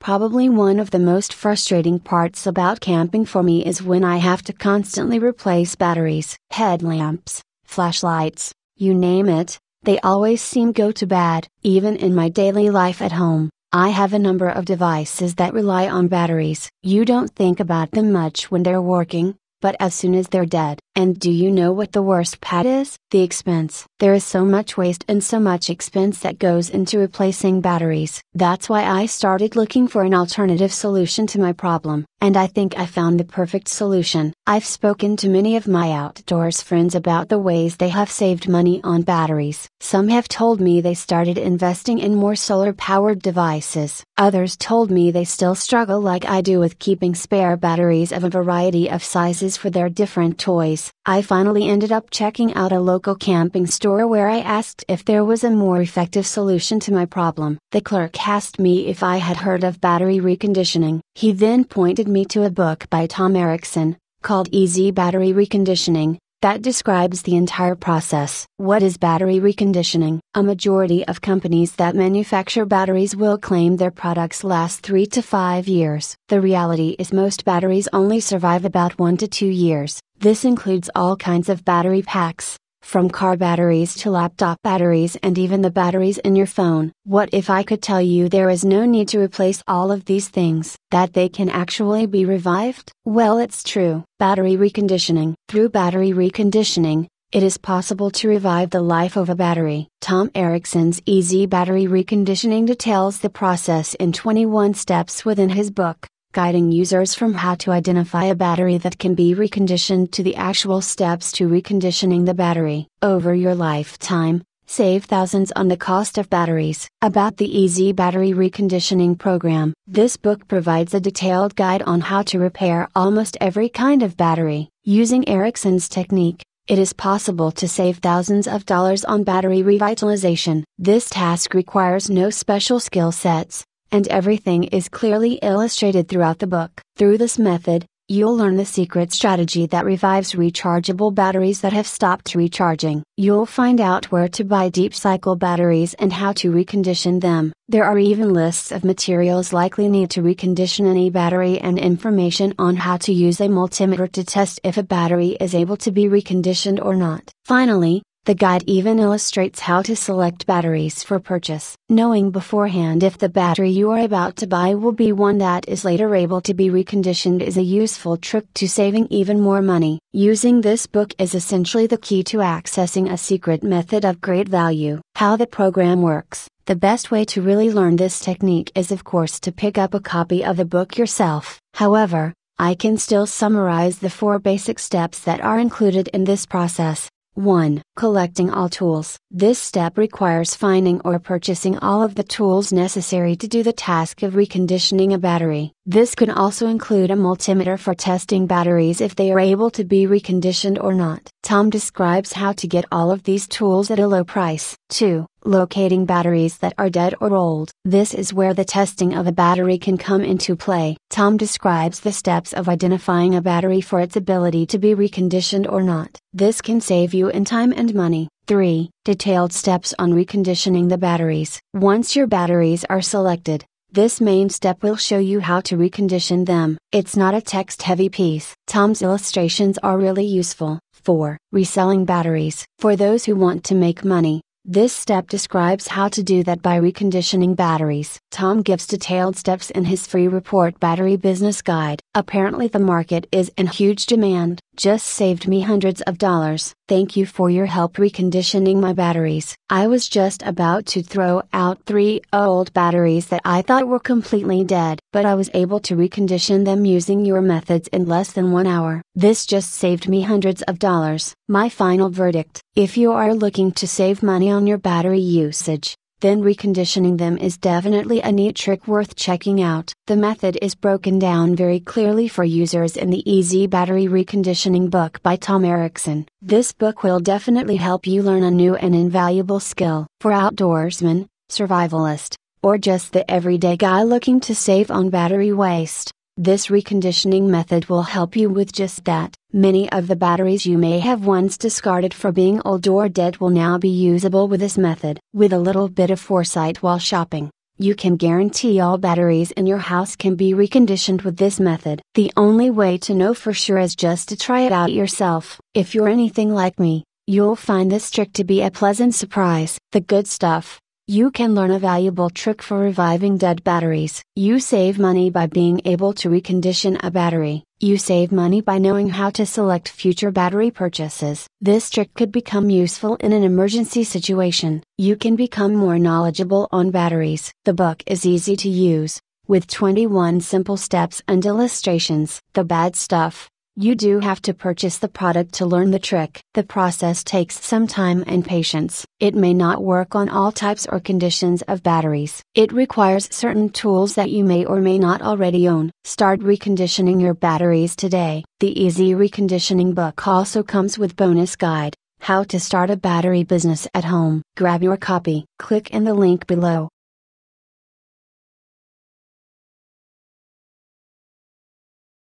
Probably one of the most frustrating parts about camping for me is when I have to constantly replace batteries, headlamps, flashlights, you name it, they always seem go to bad. Even in my daily life at home, I have a number of devices that rely on batteries. You don't think about them much when they're working, but as soon as they're dead. And do you know what the worst part is? The expense. There is so much waste and so much expense that goes into replacing batteries. That's why I started looking for an alternative solution to my problem, and I think I found the perfect solution. I've spoken to many of my outdoors friends about the ways they have saved money on batteries. Some have told me they started investing in more solar-powered devices. Others told me they still struggle like I do with keeping spare batteries of a variety of sizes for their different toys. I finally ended up checking out a local camping store where I asked if there was a more effective solution to my problem. The clerk asked me if I had heard of battery reconditioning. He then pointed me to a book by Tom Ericson, called Easy Battery Reconditioning, that describes the entire process. What is battery reconditioning? A majority of companies that manufacture batteries will claim their products last 3 to 5 years. The reality is most batteries only survive about 1 to 2 years. This includes all kinds of battery packs, from car batteries to laptop batteries and even the batteries in your phone. What if I could tell you there is no need to replace all of these things, that they can actually be revived? Well, it's true. Battery reconditioning. Through battery reconditioning, it is possible to revive the life of a battery. Tom Erickson's Easy Battery Reconditioning details the process in 21 steps within his book, guiding users from how to identify a battery that can be reconditioned to the actual steps to reconditioning the battery. Over your lifetime, save thousands on the cost of batteries. About the Easy Battery Reconditioning program. This book provides a detailed guide on how to repair almost every kind of battery. Using Erickson's technique, it is possible to save thousands of dollars on battery revitalization. This task requires no special skill sets, and everything is clearly illustrated throughout the book. Through this method, you'll learn the secret strategy that revives rechargeable batteries that have stopped recharging. You'll find out where to buy deep cycle batteries and how to recondition them. There are even lists of materials likely need to recondition any battery and information on how to use a multimeter to test if a battery is able to be reconditioned or not. Finally, the guide even illustrates how to select batteries for purchase. Knowing beforehand if the battery you are about to buy will be one that is later able to be reconditioned is a useful trick to saving even more money. Using this book is essentially the key to accessing a secret method of great value. How the program works. The best way to really learn this technique is of course to pick up a copy of the book yourself. However, I can still summarize the 4 basic steps that are included in this process. 1. Collecting all tools. This step requires finding or purchasing all of the tools necessary to do the task of reconditioning a battery. This could also include a multimeter for testing batteries if they are able to be reconditioned or not. Tom describes how to get all of these tools at a low price. 2. Locating batteries that are dead or old. This is where the testing of a battery can come into play. Tom describes the steps of identifying a battery for its ability to be reconditioned or not. This can save you in time and money. 3. Detailed steps on reconditioning the batteries. Once your batteries are selected, this main step will show you how to recondition them. It's not a text-heavy piece. Tom's illustrations are really useful. 4. Reselling batteries. For those who want to make money, this step describes how to do that by reconditioning batteries. Tom gives detailed steps in his free report Battery Business Guide. Apparently the market is in huge demand. Just saved me hundreds of dollars. Thank you for your help reconditioning my batteries. I was just about to throw out 3 old batteries that I thought were completely dead, but I was able to recondition them using your methods in less than 1 hour. This just saved me hundreds of dollars. My final verdict: if you are looking to save money on your battery usage, then reconditioning them is definitely a neat trick worth checking out. The method is broken down very clearly for users in the Easy Battery Reconditioning book by Tom Erickson. This book will definitely help you learn a new and invaluable skill. For outdoorsmen, survivalist, or just the everyday guy looking to save on battery waste, this reconditioning method will help you with just that. Many of the batteries you may have once discarded for being old or dead will now be usable with this method. With a little bit of foresight while shopping, You can guarantee all batteries in your house can be reconditioned with this method. The only way to know for sure is just to try it out yourself. If you're anything like me, you'll find this trick to be a pleasant surprise. The good stuff. You can learn a valuable trick for reviving dead batteries. You save money by being able to recondition a battery. You save money by knowing how to select future battery purchases. This trick could become useful in an emergency situation. You can become more knowledgeable on batteries. The book is easy to use, with 21 simple steps and illustrations. The bad stuff. You do have to purchase the product to learn the trick. The process takes some time and patience. It may not work on all types or conditions of batteries. It requires certain tools that you may or may not already own. Start reconditioning your batteries today. The Easy Reconditioning book also comes with bonus guide, How to Start a Battery Business at Home. Grab your copy. Click in the link below.